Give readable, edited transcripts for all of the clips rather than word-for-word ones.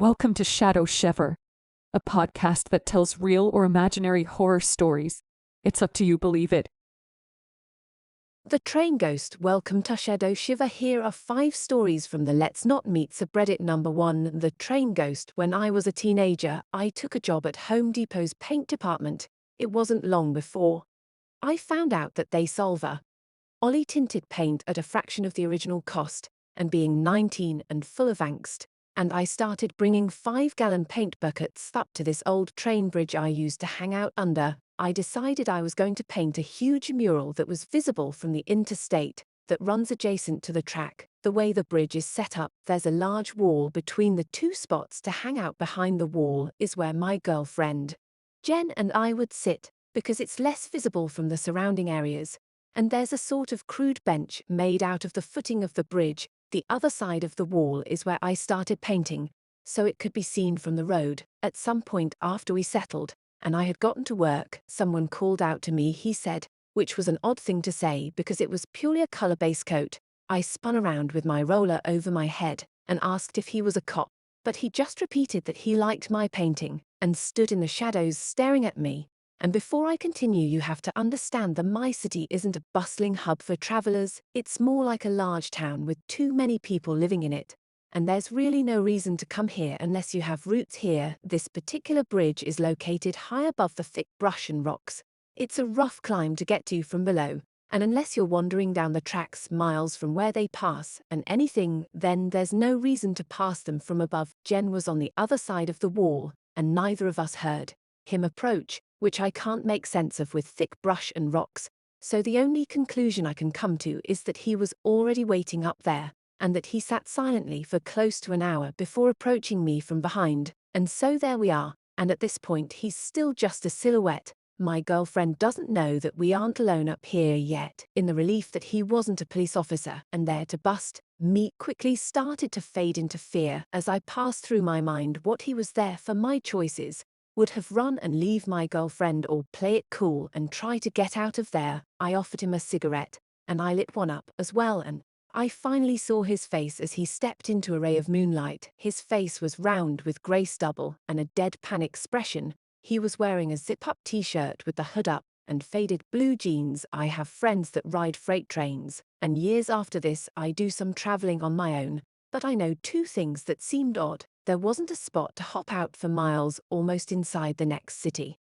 Welcome to Shadowshiver, a podcast that tells real or imaginary horror stories. It's up to you, believe it. The Train Ghost. Welcome to Shadowshiver. Here are 5 stories from the Let's Not Meet subreddit. Number 1. The Train Ghost. When I was a teenager, I took a job at Home Depot's paint department. It wasn't long before I found out that they solve a Ollie tinted paint at a fraction of the original cost, and being 19 and full of angst, and I started bringing 5-gallon paint buckets up to this old train bridge I used to hang out under. I decided I was going to paint a huge mural that was visible from the interstate that runs adjacent to the track. The way the bridge is set up, there's a large wall between the 2 spots to hang out. Behind the wall is where my girlfriend, Jen, and I would sit, because it's less visible from the surrounding areas. And there's a sort of crude bench made out of the footing of the bridge. The other side of the wall is where I started painting, so it could be seen from the road. At some point after we settled, and I had gotten to work, someone called out to me, he said, which was an odd thing to say because it was purely a color-based coat. I spun around with my roller over my head and asked if he was a cop, but he just repeated that he liked my painting and stood in the shadows staring at me. And before I continue, you have to understand that my city isn't a bustling hub for travelers. It's more like a large town with too many people living in it. And there's really no reason to come here unless you have roots here. This particular bridge is located high above the thick brush and rocks. It's a rough climb to get to from below, and unless you're wandering down the tracks miles from where they pass and anything, then there's no reason to pass them from above. Jen was on the other side of the wall, and neither of us heard him approach, which I can't make sense of with thick brush and rocks, so the only conclusion I can come to is that he was already waiting up there, and that he sat silently for close to an hour before approaching me from behind. And so there we are, and at this point he's still just a silhouette. My girlfriend doesn't know that we aren't alone up here yet. In the relief that he wasn't a police officer and there to bust me quickly started to fade into fear as I passed through my mind what he was there for. My choices would have run and leave my girlfriend, or play it cool and try to get out of there. I offered him a cigarette, and I lit one up as well, and I finally saw his face as he stepped into a ray of moonlight. His face was round with grey stubble and a deadpan expression. He was wearing a zip-up t-shirt with the hood up and faded blue jeans. I have friends that ride freight trains, and years after this I do some traveling on my own, but I know 2 things that seemed odd. There wasn't a spot to hop out for miles almost inside the next city.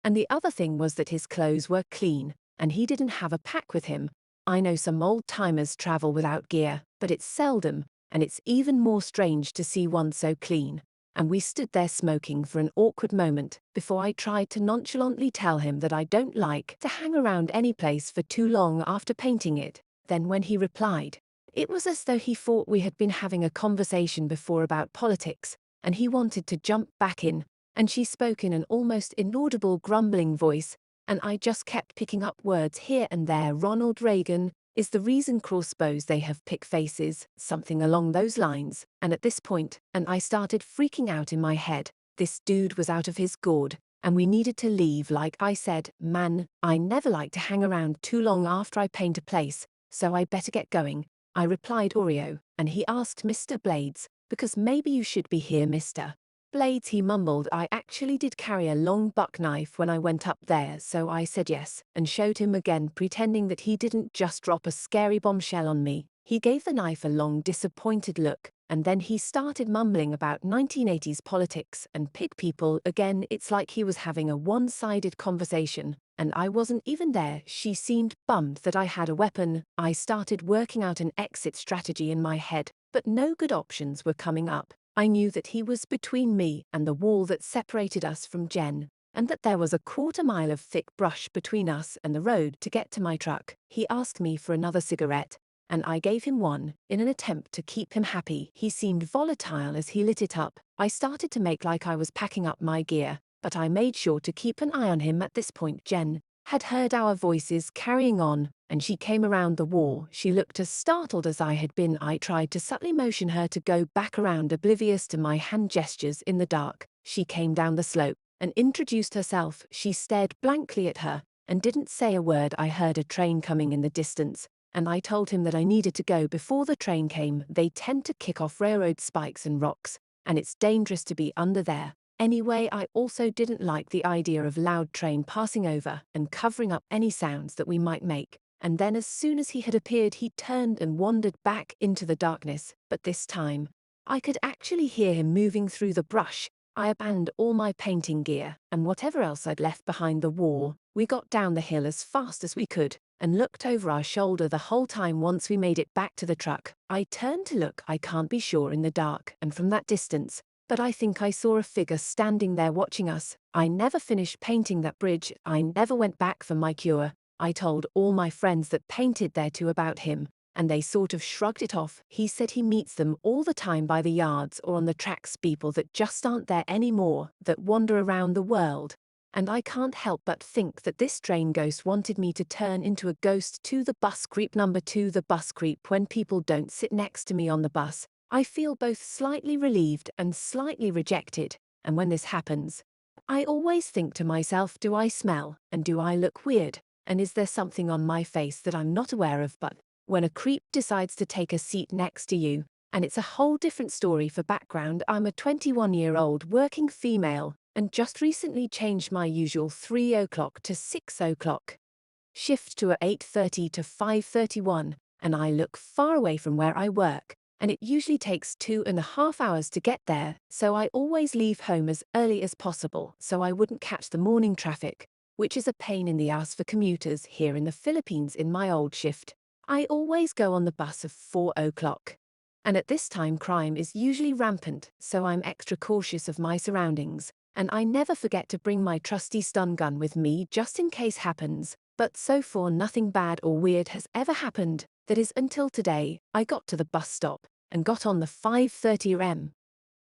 And the other thing was that his clothes were clean, and he didn't have a pack with him. I know some old-timers travel without gear, but it's seldom, and it's even more strange to see one so clean. And we stood there smoking for an awkward moment before I tried to nonchalantly tell him that I don't like to hang around any place for too long after painting it. Then when he replied, it was as though he thought we had been having a conversation before about politics, and he wanted to jump back in, and she spoke in an almost inaudible grumbling voice, and I just kept picking up words here and there. Ronald Reagan is the reason crossbows they have pick faces, something along those lines. And at this point, and I started freaking out in my head. This dude was out of his gourd, and we needed to leave. Like I said, man, I never like to hang around too long after I paint a place, so I better get going. I replied Oreo, and he asked Mr. Blades, because maybe you should be here, Mr. Blades. He mumbled. I actually did carry a long buck knife when I went up there, so I said yes, and showed him again, pretending that he didn't just drop a scary bombshell on me. He gave the knife a long, disappointed look, and then he started mumbling about 1980s politics and pig people. Again, it's like he was having a one-sided conversation, and I wasn't even there. She seemed bummed that I had a weapon. I started working out an exit strategy in my head, but no good options were coming up. I knew that he was between me and the wall that separated us from Jen, and that there was a quarter-mile of thick brush between us and the road to get to my truck. He asked me for another cigarette, and I gave him one, in an attempt to keep him happy. He seemed volatile as he lit it up. I started to make like I was packing up my gear, but I made sure to keep an eye on him. At this point Jen had heard our voices carrying on, and she came around the wall. She looked as startled as I had been. I tried to subtly motion her to go back around, oblivious to my hand gestures in the dark. She came down the slope and introduced herself. She stared blankly at her and didn't say a word. I heard a train coming in the distance, and I told him that I needed to go before the train came. They tend to kick off railroad spikes and rocks, and it's dangerous to be under there. Anyway, I also didn't like the idea of loud train passing over and covering up any sounds that we might make. And then as soon as he had appeared, he turned and wandered back into the darkness, but this time, I could actually hear him moving through the brush. I abandoned all my painting gear and whatever else I'd left behind the wall. We got down the hill as fast as we could and looked over our shoulder the whole time. Once we made it back to the truck, I turned to look. I can't be sure in the dark and from that distance, but I think I saw a figure standing there watching us. I never finished painting that bridge. I never went back for my cure. I told all my friends that painted there too about him, and they sort of shrugged it off. He said he meets them all the time by the yards or on the tracks, people that just aren't there anymore, that wander around the world. And I can't help but think that this train ghost wanted me to turn into a ghost to the bus creep. Number 2, the bus creep. When people don't sit next to me on the bus, I feel both slightly relieved and slightly rejected, and when this happens, I always think to myself, do I smell, and do I look weird, and is there something on my face that I'm not aware of? But when a creep decides to take a seat next to you, and it's a whole different story. For background, I'm a 21-year-old working female, and just recently changed my usual 3 o'clock to 6 o'clock shift to a 8:30 to 5:31, and I look far away from where I work, and it usually takes 2.5 hours to get there, so I always leave home as early as possible so I wouldn't catch the morning traffic, which is a pain in the ass for commuters here in the Philippines. In my old shift, I always go on the bus of 4 o'clock. And at this time crime is usually rampant, so I'm extra cautious of my surroundings, and I never forget to bring my trusty stun gun with me just in case happens. But so far nothing bad or weird has ever happened. That is until today. I got to the bus stop and got on the 5:30 a.m.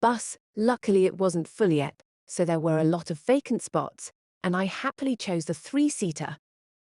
bus. Luckily it wasn't full yet, so there were a lot of vacant spots, and I happily chose the 3-seater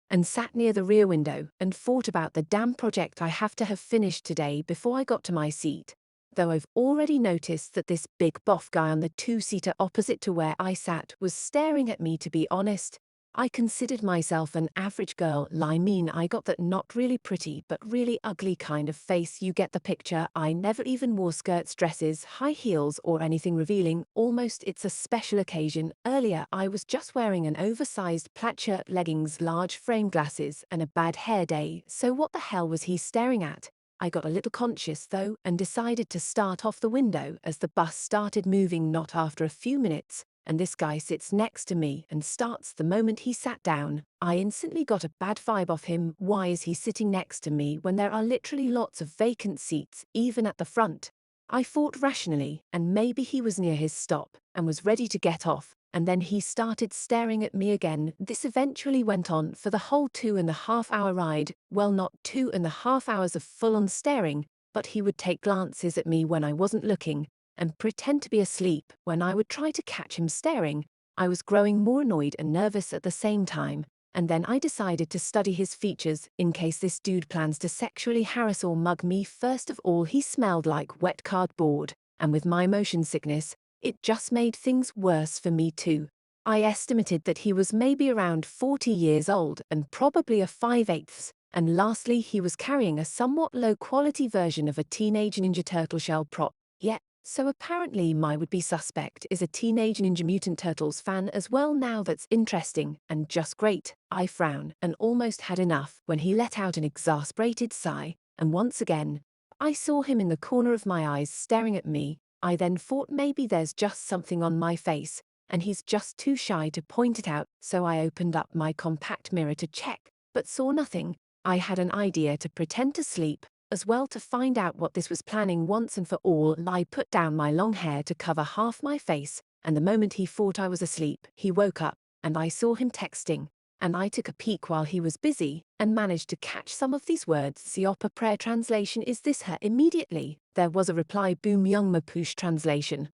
and sat near the rear window and thought about the damn project I have to have finished today before I got to my seat. Though I've already noticed that this big buff guy on the 2-seater opposite to where I sat was staring at me. To be honest, I considered myself an average girl. I mean, I got that not really pretty but really ugly kind of face. You get the picture. I never even wore skirts, dresses, high heels or anything revealing. Almost it's a special occasion. Earlier I was just wearing an oversized plaid shirt, leggings, large frame glasses and a bad hair day. So what the hell was he staring at? I got a little conscious though and decided to start off the window as the bus started moving. Not after a few minutes, and this guy sits next to me and starts. The moment he sat down, I instantly got a bad vibe off him. Why is he sitting next to me when there are literally lots of vacant seats, even at the front? I thought rationally, and maybe he was near his stop and was ready to get off, and then he started staring at me again. This eventually went on for the whole 2.5 hour ride. Well, not 2.5 hours of full-on staring, but he would take glances at me when I wasn't looking and pretend to be asleep when I would try to catch him staring. I was growing more annoyed and nervous at the same time, and then I decided to study his features in case this dude plans to sexually harass or mug me. First of all, he smelled like wet cardboard, and with my motion sickness, it just made things worse for me too. I estimated that he was maybe around 40 years old and probably a 5/8. And lastly, he was carrying a somewhat low-quality version of a Teenage Ninja Turtle shell prop. Yeah, so apparently my would-be suspect is a Teenage Ninja Mutant Turtles fan as well. Now that's interesting and just great. I frown and almost had enough when he let out an exasperated sigh, and once again, I saw him in the corner of my eyes staring at me. I then thought maybe there's just something on my face, and he's just too shy to point it out, so I opened up my compact mirror to check, but saw nothing. I had an idea to pretend to sleep as well to find out what this was. Planning once and for all, I put down my long hair to cover half my face, and the moment he thought I was asleep, he woke up, and I saw him texting, and I took a peek while he was busy, and managed to catch some of these words. Siopa prayer translation, is this her? Immediately, there was a reply, boom young mapush translation.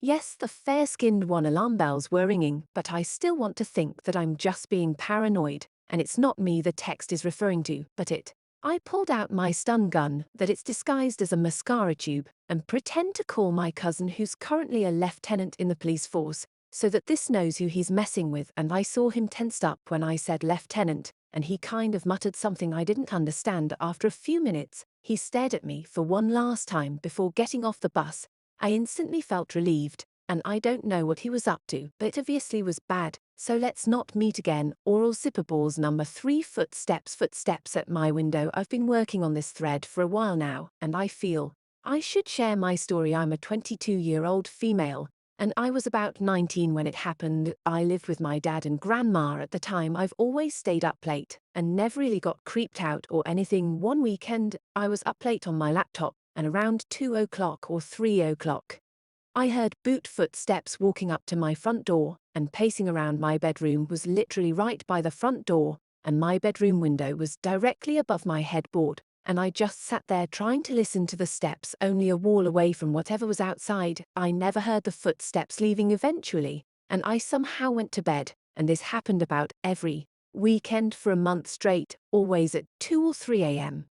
Yes, the fair-skinned one. Alarm bells were ringing, but I still want to think that I'm just being paranoid, and it's not me the text is referring to, but it. I pulled out my stun gun, that it's disguised as a mascara tube, and pretend to call my cousin who's currently a lieutenant in the police force, so that this knows who he's messing with. And I saw him tensed up when I said lieutenant, and he kind of muttered something I didn't understand. After a few minutes, he stared at me for one last time before getting off the bus, I instantly felt relieved, and I don't know what he was up to, but it obviously was bad. So let's not meet again. Oral zipper balls number 3. Footsteps at my window. I've been working on this thread for a while now, and I feel I should share my story. I'm a 22-year-old female, and I was about 19 when it happened. I lived with my dad and grandma at the time. I've always stayed up late and never really got creeped out or anything. One weekend, I was up late on my laptop, and around 2 o'clock or 3 o'clock, I heard boot footsteps walking up to my front door, and pacing around. My bedroom was literally right by the front door, and my bedroom window was directly above my headboard, and I just sat there trying to listen to the steps, only a wall away from whatever was outside. I never heard the footsteps leaving eventually, and I somehow went to bed, and this happened about every weekend for a month straight, always at 2 or 3 a.m.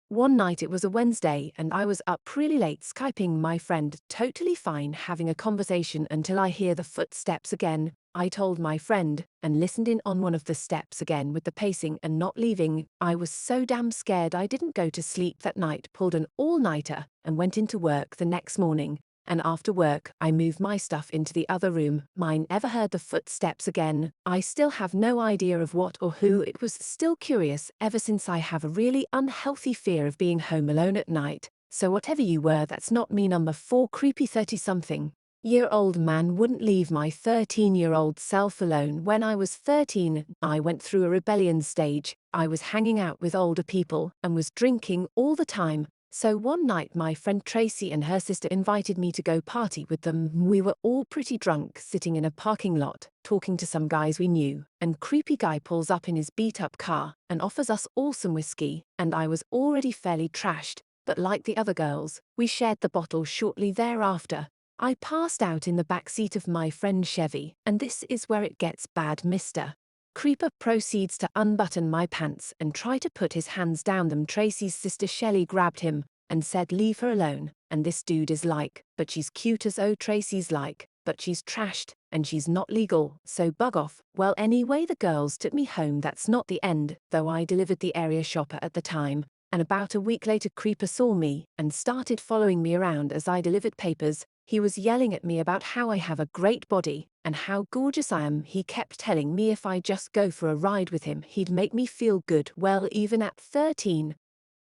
One night, it was a Wednesday, and I was up really late Skyping my friend, totally fine, having a conversation until I hear the footsteps again. I told my friend, and listened in on one of the steps again with the pacing and not leaving. I was so damn scared I didn't go to sleep that night, pulled an all-nighter, and went into work the next morning. And after work, I moved my stuff into the other room. Mine never heard the footsteps again. I still have no idea of what or who it was. Still curious ever since. I have a really unhealthy fear of being home alone at night. So whatever you were, that's not me. Number 4. Creepy 30-something-year-old man wouldn't leave my 13-year-old self alone. When I was 13, I went through a rebellion stage. I was hanging out with older people and was drinking all the time. So one night, my friend Tracy and her sister invited me to go party with them. We were all pretty drunk, sitting in a parking lot, talking to some guys we knew, and creepy guy pulls up in his beat-up car and offers us all some whiskey, and I was already fairly trashed, but like the other girls, we shared the bottle. Shortly thereafter, I passed out in the back seat of my friend's Chevy, and this is where it gets bad. Mr. Creeper proceeds to unbutton my pants and try to put his hands down them. Tracy's sister Shelley grabbed him and said, "Leave her alone." And this dude is like, "But she's cute as." Oh, Tracy's like, "But she's trashed, and she's not legal, so bug off." Well, anyway, the girls took me home. That's not the end, though. I delivered the area shopper at the time, and about a week later, Creeper saw me and started following me around as I delivered papers. He was yelling at me about how I have a great body and how gorgeous I am. He kept telling me if I just go for a ride with him, he'd make me feel good. Well, even at 13,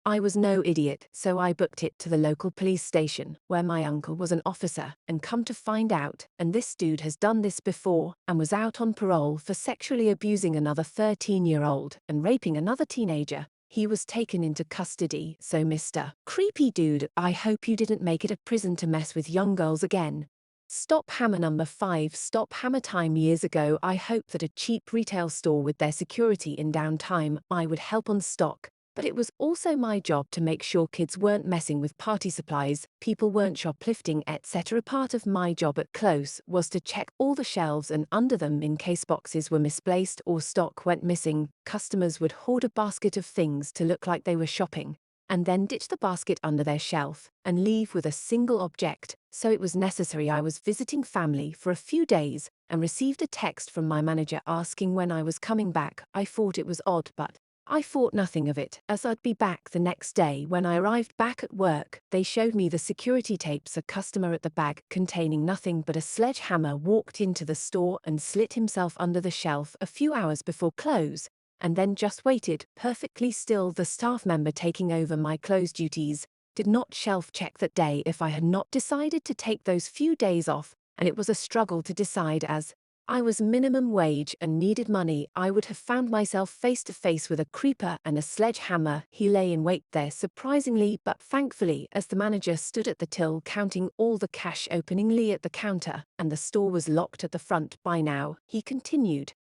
I was no idiot, so I booked it to the local police station, where my uncle was an officer, and come to find out, and this dude has done this before, and was out on parole for sexually abusing another 13-year-old and raping another teenager. He was taken into custody. So Mr. Creepy Dude, I hope you didn't make it a prison to mess with young girls again. Stop Hammer. Number 5. Stop Hammer. Time years ago, I hoped that a cheap retail store with their security in downtime I would help on stock, but it was also my job to make sure kids weren't messing with party supplies, people weren't shoplifting, etc. Part of my job at Close was to check all the shelves and under them in case boxes were misplaced or stock went missing. Customers would hoard a basket of things to look like they were shopping, and then ditch the basket under their shelf and leave with a single object. So it was necessary. I was visiting family for a few days and received a text from my manager asking when I was coming back. I thought it was odd, but I thought nothing of it, as I'd be back the next day. When I arrived back at work, they showed me the security tapes. A customer at the bag containing nothing but a sledgehammer walked into the store and slit himself under the shelf a few hours before close, and then just waited perfectly still. The staff member taking over my close duties did not shelf check that day. If I had not decided to take those few days off, and it was a struggle to decide as I was minimum wage and needed money, I would have found myself face to face with a creeper and a sledgehammer. He lay in wait there, surprisingly but thankfully, as the manager stood at the till counting all the cash openingly at the counter, and the store was locked at the front by now. He continued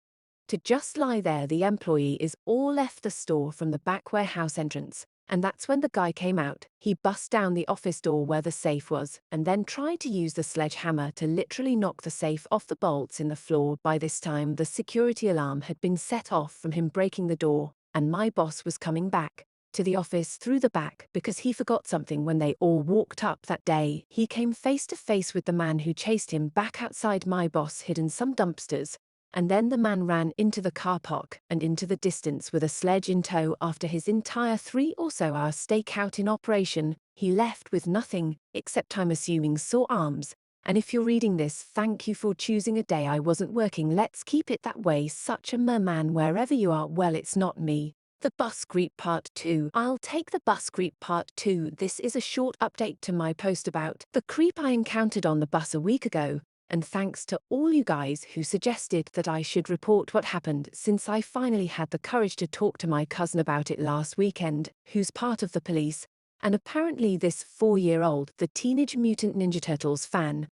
to just lie there. The employee is all left the store from the back warehouse entrance, and that's when the guy came out. He bust down the office door where the safe was, and then tried to use the sledgehammer to literally knock the safe off the bolts in the floor. By this time, the security alarm had been set off from him breaking the door, and my boss was coming back to the office through the back because he forgot something when they all walked up that day. He came face to face with the man who chased him back outside. My boss hid in some dumpsters And then the man ran into the car park and into the distance with a sledge in tow. After his entire 3 or so hour stakeout in operation, he left with nothing, except I'm assuming sore arms. And if you're reading this, thank you for choosing a day I wasn't working. Let's keep it that way. Such a merman wherever you are. Well, it's not me. The bus creep part 2. I'll take the bus creep part 2. This is a short update to my post about the creep I encountered on the bus a week ago. And thanks to all you guys who suggested that I should report what happened, since I finally had the courage to talk to my cousin about it last weekend, who's part of the police. And apparently this 4-year-old, the Teenage Mutant Ninja Turtles fan,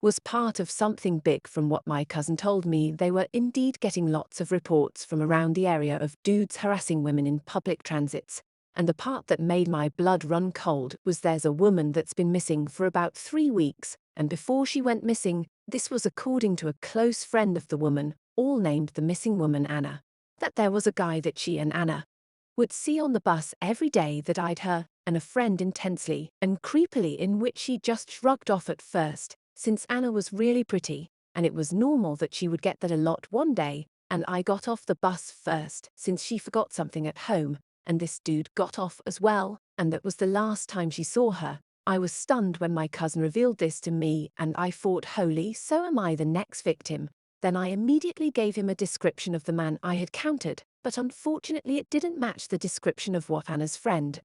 was part of something big. From what my cousin told me, they were indeed getting lots of reports from around the area of dudes harassing women in public transits. And the part that made my blood run cold was there's a woman that's been missing for about 3 weeks, and before she went missing, this was according to a close friend of the woman, all named the missing woman Anna, that there was a guy that she and Anna would see on the bus every day that eyed her and a friend intensely and creepily, in which she just shrugged off at first, since Anna was really pretty, and it was normal that she would get that a lot one day. And I got off the bus first, since she forgot something at home, and this dude got off as well, and that was the last time she saw her. I was stunned when my cousin revealed this to me, and I thought, holy, so am I the next victim? Then I immediately gave him a description of the man I had countered, but unfortunately it didn't match the description of what Anna's friend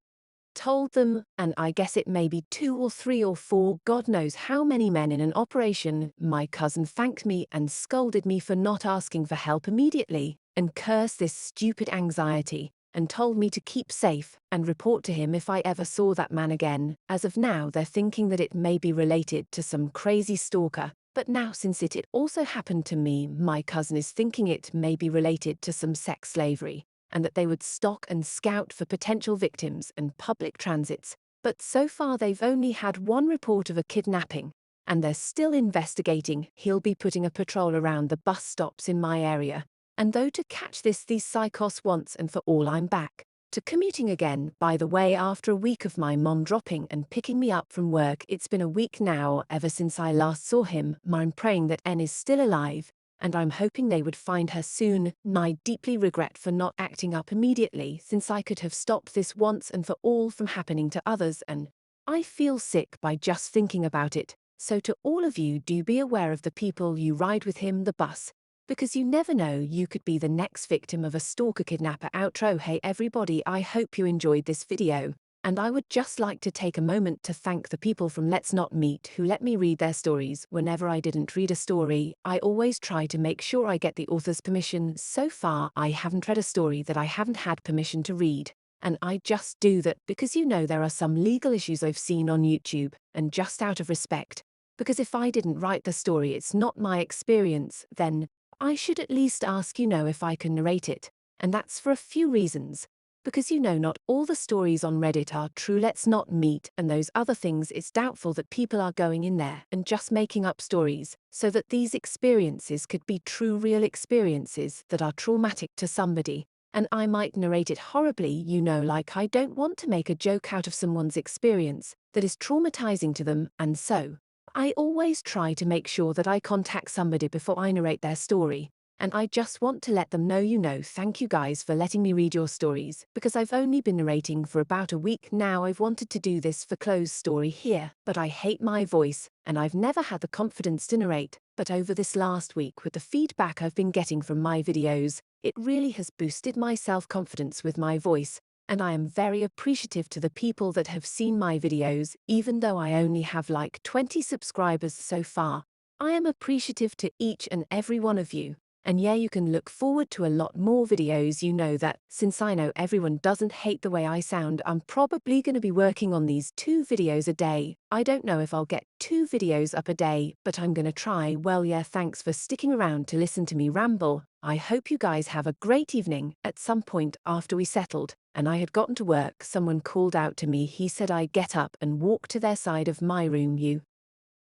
told them, and I guess it may be 2 or 3 or 4, God knows how many men in an operation. My cousin thanked me and scolded me for not asking for help immediately, and cursed this stupid anxiety, and told me to keep safe and report to him if I ever saw that man again. As of now, they're thinking that it may be related to some crazy stalker, but now since it also happened to me, my cousin is thinking it may be related to some sex slavery, and that they would stalk and scout for potential victims and public transits. But so far they've only had 1 report of a kidnapping, and they're still investigating. He'll be putting a patrol around the bus stops in my area. And though to catch these psychos once and for all, I'm back to commuting again. By the way, after a week of my mom dropping and picking me up from work, it's been a week now ever since I last saw him. I'm praying that N is still alive, and I'm hoping they would find her soon. I deeply regret for not acting up immediately, since I could have stopped this once and for all from happening to others, and I feel sick by just thinking about it. So to all of you, do be aware of the people you ride with him the bus, because you never know, you could be the next victim of a stalker kidnapper. Outro. Hey everybody, I hope you enjoyed this video, and I would just like to take a moment to thank the people from Let's Not Meet who let me read their stories. Whenever I didn't read a story, I always try to make sure I get the author's permission. So far, I haven't read a story that I haven't had permission to read, and I just do that because there are some legal issues I've seen on YouTube, and just out of respect, because if I didn't write the story, it's not my experience, then I should at least ask if I can narrate it, and that's for a few reasons. Because not all the stories on Reddit are true. Let's Not Meet and those other things, it's doubtful that people are going in there and just making up stories, so that these experiences could be true, real experiences that are traumatic to somebody. And I might narrate it horribly, like I don't want to make a joke out of someone's experience that is traumatizing to them, and so I always try to make sure that I contact somebody before I narrate their story. And I just want to let them know, thank you guys for letting me read your stories, because I've only been narrating for about a week now. I've wanted to do this for closed story here, but I hate my voice, and I've never had the confidence to narrate. But over this last week, with the feedback I've been getting from my videos, it really has boosted my self-confidence with my voice, and I am very appreciative to the people that have seen my videos, even though I only have like 20 subscribers so far. I am appreciative to each and every one of you. And yeah, you can look forward to a lot more videos. That since I know everyone doesn't hate the way I sound, I'm probably going to be working on these 2 videos a day. I don't know if I'll get 2 videos up a day, but I'm going to try. Well, yeah, thanks for sticking around to listen to me ramble. I hope you guys have a great evening. At some point after we settled and I had gotten to work, someone called out to me. He said I get up and walk to their side of my room.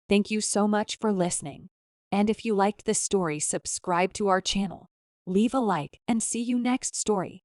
Thank you so much for listening. And if you liked this story, subscribe to our channel, leave a like, and see you next story.